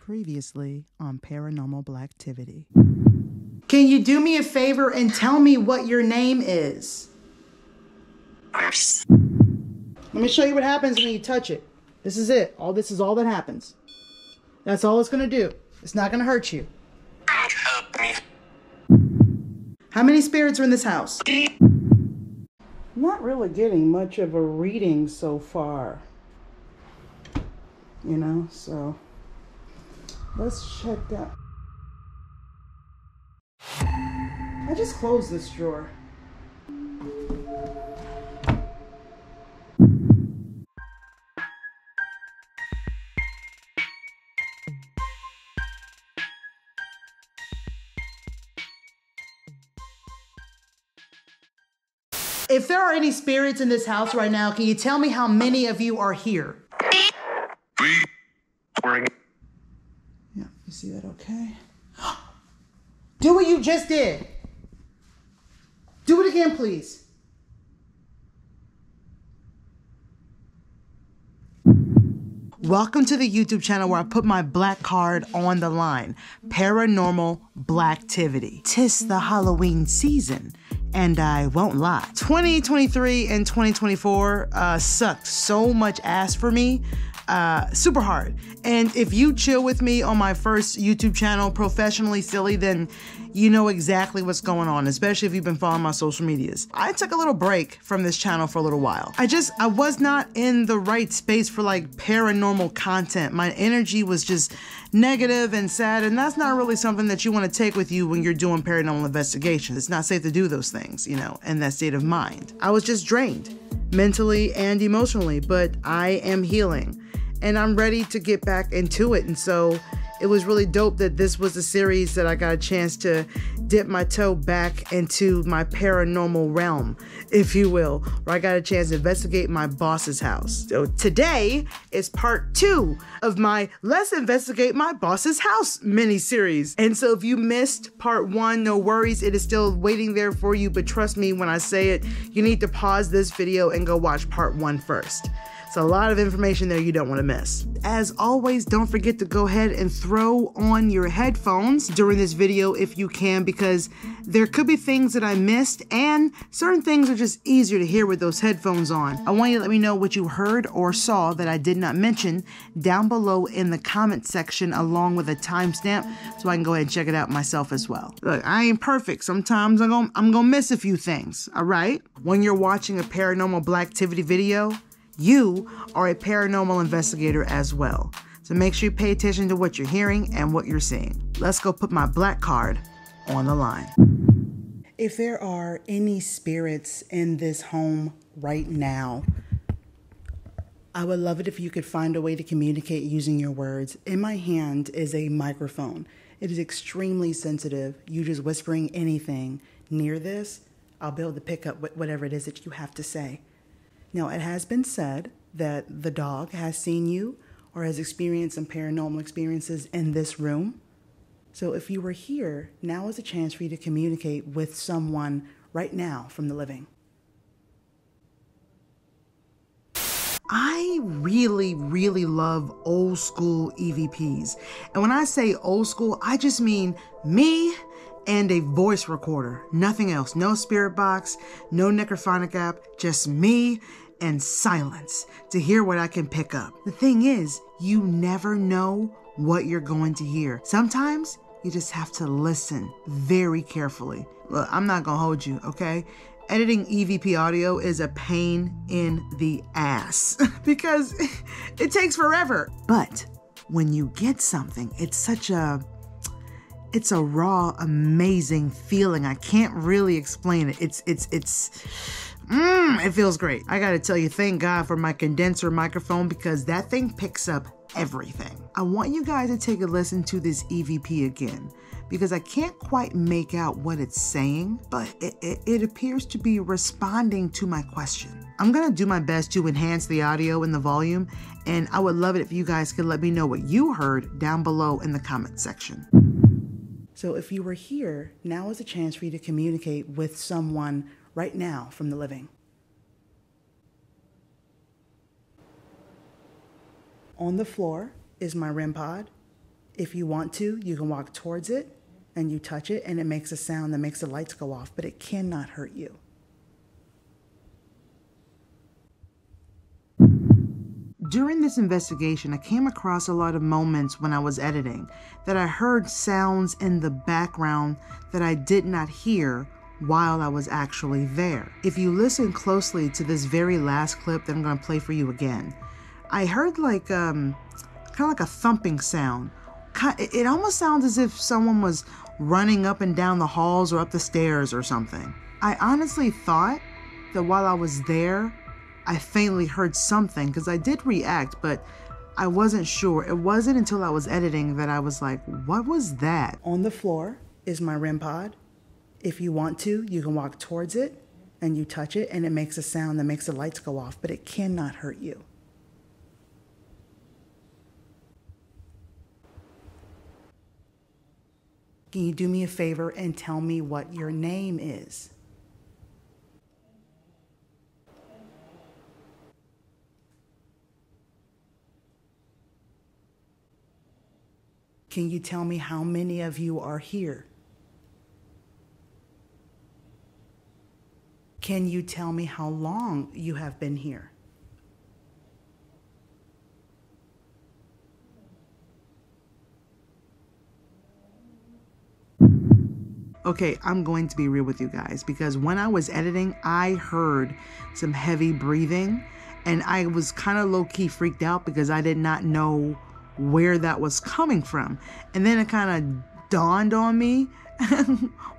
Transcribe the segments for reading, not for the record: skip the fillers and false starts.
Previously on Paranormal Blacktivity. Can you do me a favor and tell me what your name is? Let me show you what happens when you touch it. This is it. This is all that happens. That's all it's going to do. It's not going to hurt you. How many spirits are in this house? Not really getting much of a reading so far. You know, so let's check that. I just closed this drawer. If there are any spirits in this house right now, can you tell me how many of you are here? Yeah, you see that okay? Do what you just did. Do it again, please. Welcome to the YouTube channel where I put my black card on the line. Paranormal Blacktivity. 'Tis the Halloween season, and I won't lie. 2023 and 2024 sucked so much ass for me. Super hard. And if you chill with me on my first YouTube channel, Professionally Silly, then you know exactly what's going on, especially if you've been following my social medias. I took a little break from this channel for a little while. I was not in the right space for like paranormal content. My energy was just negative and sad, and that's not really something that you want to take with you when you're doing paranormal investigations. It's not safe to do those things, you know, in that state of mind. I was just drained, mentally and emotionally, but I am healing. And I'm ready to get back into it. And so it was really dope that this was a series that I got a chance to dip my toe back into my paranormal realm, if you will, where I got a chance to investigate my boss's house. So today is part 2 of my Let's Investigate My Boss's House mini-series. And so if you missed part 1, no worries, it is still waiting there for you. But trust me when I say it, you need to pause this video and go watch part 1 first. A lot of information there you don't want to miss. As always, don't forget to go ahead and throw on your headphones during this video if you can, because there could be things that I missed and certain things are just easier to hear with those headphones on. I want you to let me know what you heard or saw that I did not mention down below in the comment section, along with a timestamp so I can go ahead and check it out myself as well. Look, I ain't perfect. Sometimes I'm gonna miss a few things, all right? When you're watching a Paranormal Blacktivity video, you are a paranormal investigator as well. So make sure you pay attention to what you're hearing and what you're seeing. Let's go put my black card on the line. If there are any spirits in this home right now, I would love it if you could find a way to communicate using your words. In my hand is a microphone. It is extremely sensitive. You just whispering anything near this, I'll be able to pick up whatever it is that you have to say. Now, it has been said that the dog has seen you or has experienced some paranormal experiences in this room. So if you were here, now is a chance for you to communicate with someone right now from the living. I really, really love old school EVPs. And when I say old school, I just mean me and a voice recorder. Nothing else. No spirit box, no necrophonic app, just me and silence to hear what I can pick up. The thing is, you never know what you're going to hear. Sometimes you just have to listen very carefully. Look, I'm not gonna hold you, okay? Editing EVP audio is a pain in the ass because it takes forever. But when you get something, it's a raw, amazing feeling. I can't really explain it. It feels great. I gotta tell you, thank God for my condenser microphone, because that thing picks up everything. I want you guys to take a listen to this EVP again, because I can't quite make out what it's saying, but it appears to be responding to my question. I'm gonna do my best to enhance the audio and the volume, and I would love it if you guys could let me know what you heard down below in the comment section. So if you were here, now is a chance for you to communicate with someone right now from the living. On the floor is my REM pod. If you want to, you can walk towards it and you touch it and it makes a sound that makes the lights go off, but it cannot hurt you. During this investigation, I came across a lot of moments when I was editing that I heard sounds in the background that I did not hear while I was actually there. If you listen closely to this very last clip that I'm going to play for you again, I heard like kind of like a thumping sound. It almost sounds as if someone was running up and down the halls or up the stairs or something. I honestly thought that while I was there, I faintly heard something because I did react, but I wasn't sure. It wasn't until I was editing that I was like, what was that? On the floor is my REM pod. If you want to, you can walk towards it and you touch it and it makes a sound that makes the lights go off, but it cannot hurt you. Can you do me a favor and tell me what your name is? Can you tell me how many of you are here? Can you tell me how long you have been here? Okay, I'm going to be real with you guys because when I was editing, I heard some heavy breathing and I was kind of low-key freaked out because I did not know where that was coming from. And then it kind of dawned on me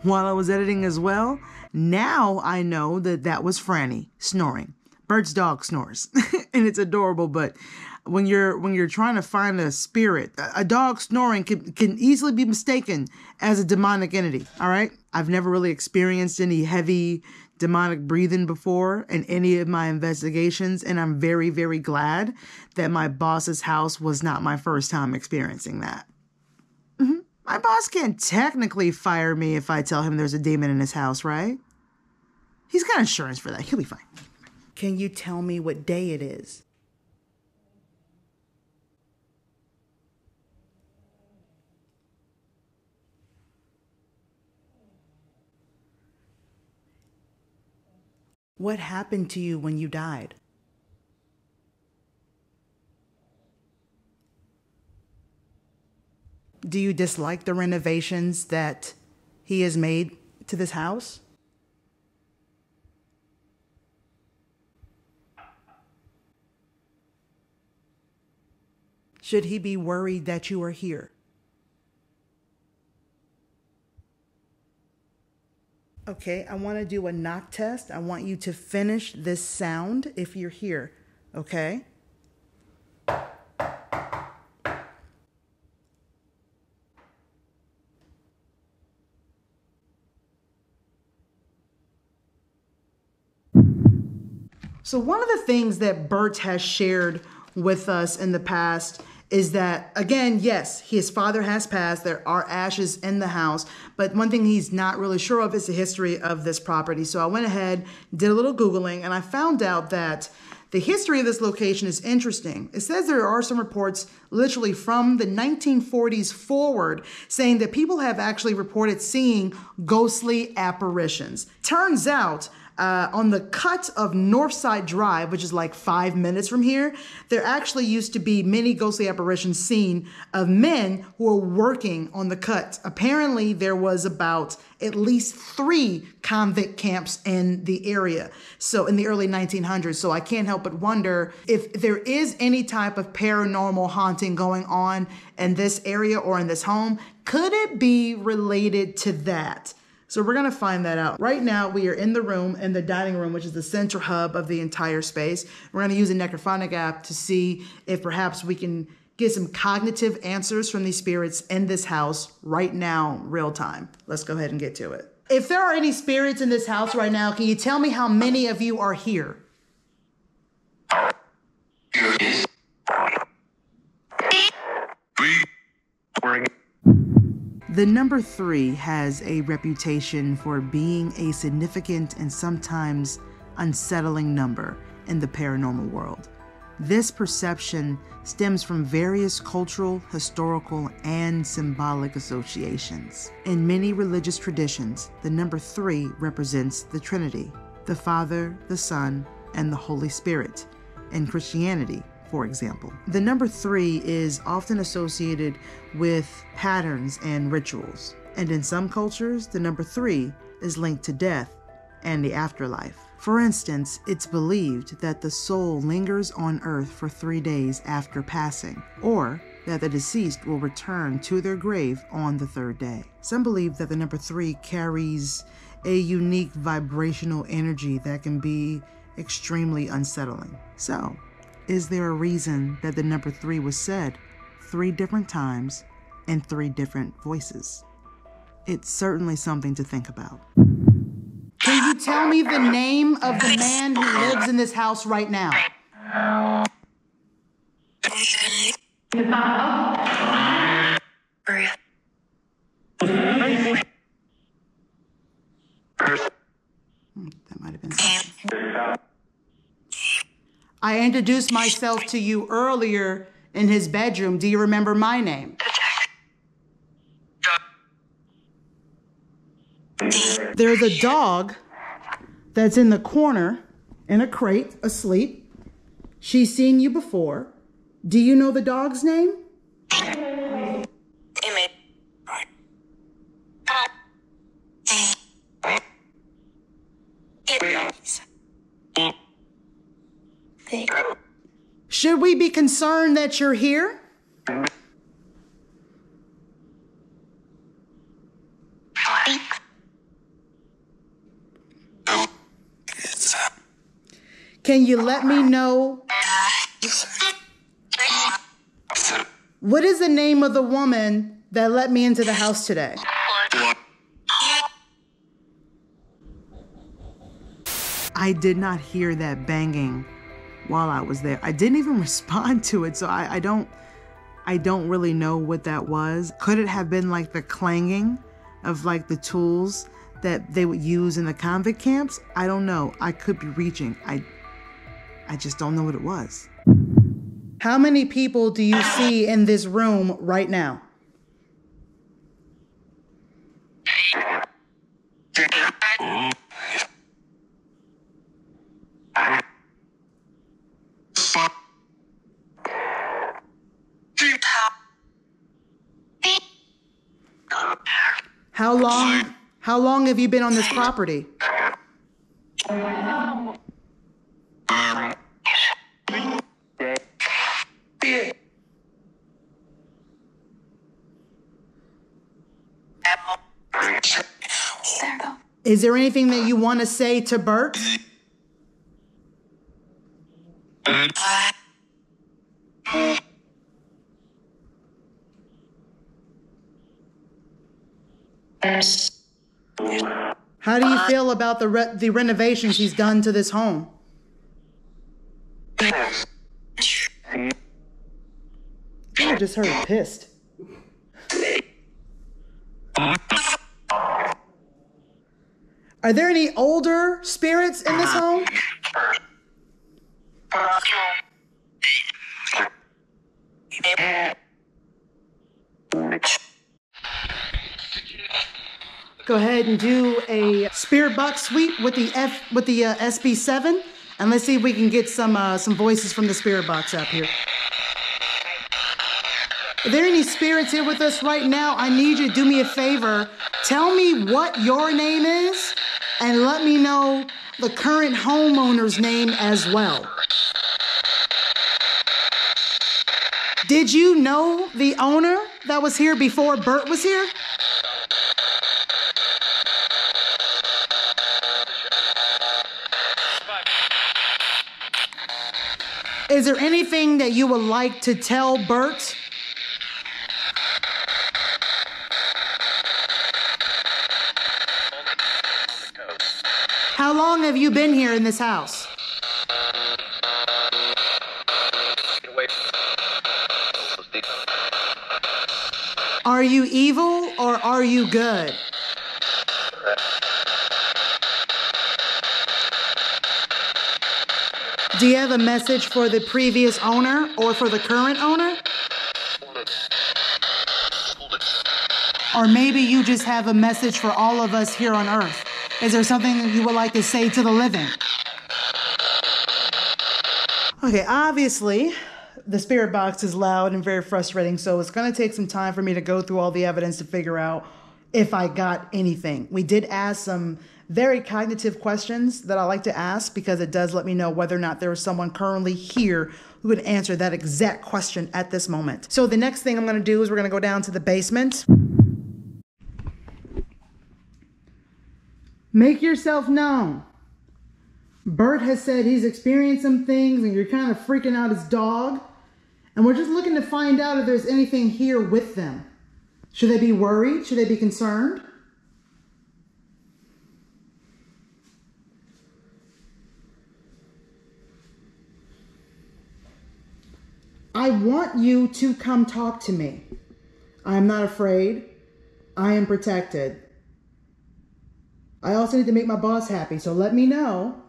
while I was editing as well. Now I know that that was Franny snoring. Bert's dog snores and it's adorable, but when you're trying to find a spirit, a dog snoring can easily be mistaken as a demonic entity, all right? I've never really experienced any heavy demonic breathing before in any of my investigations, and I'm very, very glad that my boss's house was not my first time experiencing that. My boss can't technically fire me if I tell him there's a demon in his house, right? He's got insurance for that. He'll be fine. Can you tell me what day it is? What happened to you when you died? Do you dislike the renovations that he has made to this house? Should he be worried that you are here? Okay, I want to do a knock test. I want you to finish this sound if you're here, okay? So one of the things that Bert has shared with us in the past is that, again, yes, his father has passed. There are ashes in the house. But one thing he's not really sure of is the history of this property. So I went ahead, did a little Googling, and I found out that the history of this location is interesting. It says there are some reports literally from the 1940s forward saying that people have actually reported seeing ghostly apparitions. Turns out, on the cut of Northside Drive, which is like 5 minutes from here, there actually used to be many ghostly apparitions seen of men who were working on the cut. Apparently, there was about at least 3 convict camps in the area. So in the early 1900s. So I can't help but wonder if there is any type of paranormal haunting going on in this area or in this home. Could it be related to that? So we're going to find that out. Right now, we are in the room, in the dining room, which is the central hub of the entire space. We're going to use a necrophonic app to see if perhaps we can get some cognitive answers from these spirits in this house right now, real time. Let's go ahead and get to it. If there are any spirits in this house right now, can you tell me how many of you are here? The number 3 has a reputation for being a significant and sometimes unsettling number in the paranormal world. This perception stems from various cultural, historical, and symbolic associations. In many religious traditions, the number 3 represents the Trinity, the Father, the Son, and the Holy Spirit. In Christianity, for example, the number 3 is often associated with patterns and rituals. And in some cultures, the number 3 is linked to death and the afterlife. For instance, it's believed that the soul lingers on earth for 3 days after passing, or that the deceased will return to their grave on the 3rd day. Some believe that the number 3 carries a unique vibrational energy that can be extremely unsettling. So, is there a reason that the number 3 was said 3 different times in 3 different voices? It's certainly something to think about. Can you tell me the name of the man who lives in this house right now? That might have been something. I introduced myself to you earlier in his bedroom. Do you remember my name? There's a dog that's in the corner in a crate asleep. She's seen you before. Do you know the dog's name? Should we be concerned that you're here? Can you let me know? What is the name of the woman that let me into the house today? I did not hear that banging while I was there. I didn't even respond to it, so I don't really know what that was. Could it have been like the clanging of like the tools that they would use in the convict camps? I don't know. I could be reaching. I just don't know what it was. How many people do you see in this room right now? How long have you been on this property? Is there anything that you want to say to Bert? How do you feel about the renovations he's done to this home? I just heard pissed. Are there any older spirits in this home? Go ahead and do a spirit box sweep with the SB7, and let's see if we can get some voices from the spirit box up here. Are there any spirits here with us right now? I need you to do me a favor. Tell me what your name is, and let me know the current homeowner's name as well. Did you know the owner that was here before Bert was here? Is there anything that you would like to tell Bert? How long have you been here in this house? Are you evil or are you good? Do you have a message for the previous owner or for the current owner? Or maybe you just have a message for all of us here on Earth. Is there something that you would like to say to the living? Okay, obviously, the spirit box is loud and very frustrating, so it's going to take some time for me to go through all the evidence to figure out if I got anything. We did ask some very cognitive questions that I like to ask because it does let me know whether or not there is someone currently here who would answer that exact question at this moment. So the next thing I'm going to do is we're going to go down to the basement. Make yourself known. Bert has said he's experienced some things and you're kind of freaking out his dog. And we're just looking to find out if there's anything here with them. Should they be worried? Should they be concerned? I want you to come talk to me. I am not afraid. I am protected. I also need to make my boss happy, so let me know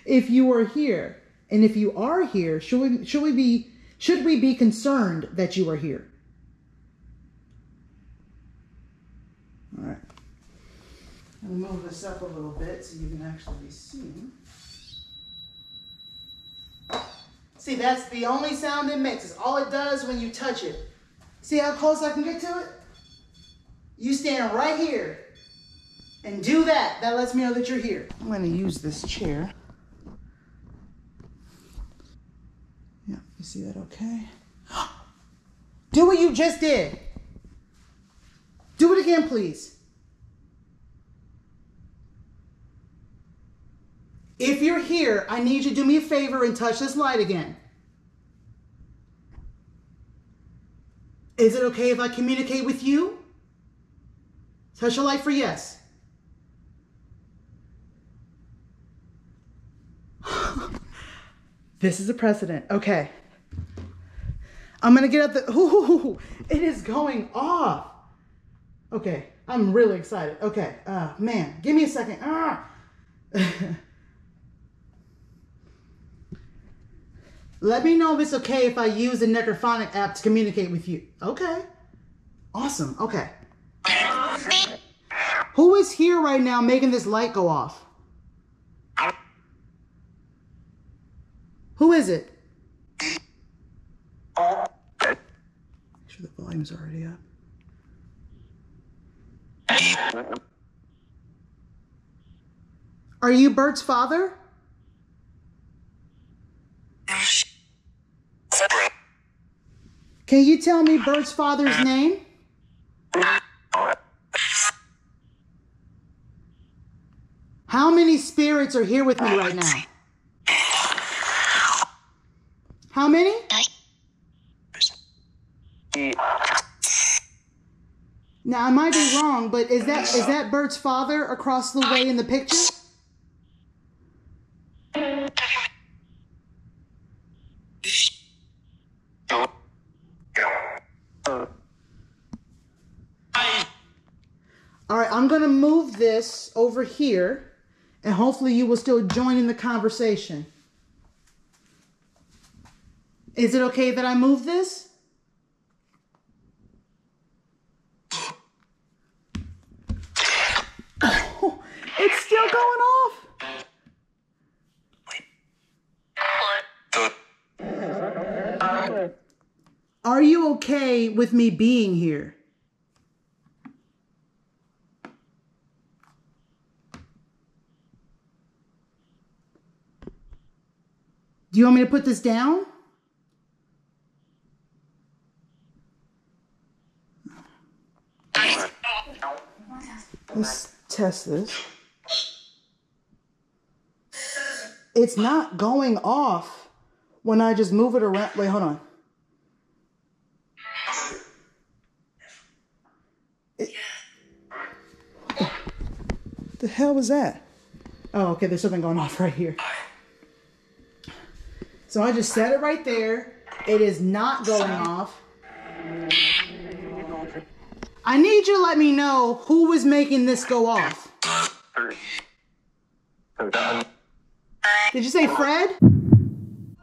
if you are here. And if you are here, should we be concerned that you are here? All right. I'll move this up a little bit so you can actually see. See, that's the only sound it makes. It's all it does when you touch it. See how close I can get to it? You stand right here and do that. That lets me know that you're here. I'm going to use this chair. Yeah, you see that okay? Do what you just did. Do it again, please. If you're here, I need you to do me a favor and touch this light again. Is it okay if I communicate with you? Touch the light for yes. This is a precedent. Okay. I'm going to get at the... Ooh, it is going off. Okay. I'm really excited. Okay. Man, give me a second. Let me know if it's okay if I use the Necrophonic app to communicate with you. Okay. Awesome. Okay. Who is here right now making this light go off? Who is it? Make sure the volume's already up. Are you Bert's father? Can you tell me Bert's father's name? How many spirits are here with me right now? How many? Now, I might be wrong, but is that Bert's father across the way in the picture? All right, I'm going to move this over here, and hopefully you will still join in the conversation. Is it okay that I move this? Oh, it's still going off. Are you okay with me being here? Do you want me to put this down? Let's test this. It's not going off when I just move it around. Wait, hold on. What the hell was that? Oh, okay, there's something going off right here. So I just set it right there. It is not going off. I need you to let me know who was making this go off. Did you say Fred?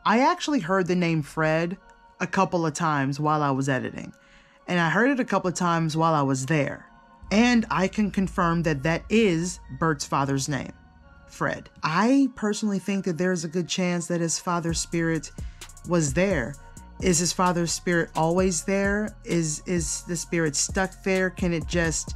I actually heard the name Fred a couple of times while I was editing. And I heard it a couple of times while I was there. And I can confirm that that is Bert's father's name, Fred. I personally think that there's a good chance that his father's spirit was there. Is his father's spirit always there? Is the spirit stuck there? Can it just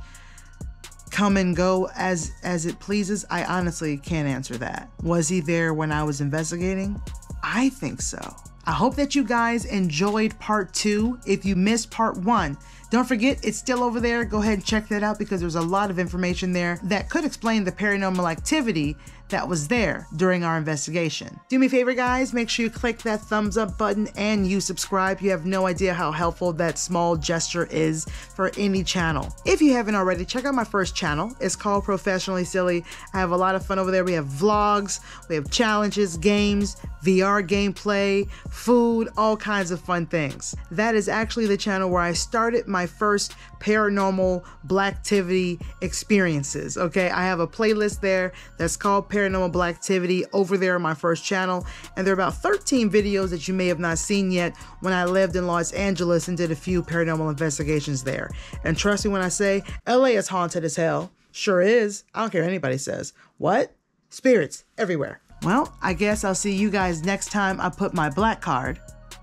come and go as it pleases? I honestly can't answer that. Was he there when I was investigating? I think so. I hope that you guys enjoyed part 2. If you missed part 1, don't forget it's still over there. Go ahead and check that out because there's a lot of information there that could explain the paranormal activity that was there during our investigation. Do me a favor, guys, make sure you click that thumbs up button and you subscribe. You have no idea how helpful that small gesture is for any channel. If you haven't already, check out my first channel. It's called Professionally Silly. I have a lot of fun over there. We have vlogs, we have challenges, games, VR gameplay, food, all kinds of fun things. That is actually the channel where I started my first paranormal blacktivity experiences. Okay, I have a playlist there that's called Paranormal Blacktivity over there on my first channel, and there are about 13 videos that you may have not seen yet when I lived in Los Angeles and did a few paranormal investigations there. And trust me when I say LA is haunted as hell. Sure is. I don't care what anybody says. What? Spirits everywhere. Well, I guess I'll see you guys next time I put my black card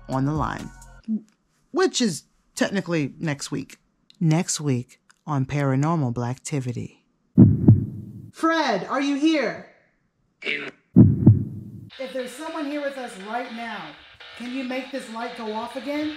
on the line, which is technically next week. Next week on Paranormal Blacktivity. Fred, are you here? If there's someone here with us right now, can you make this light go off again?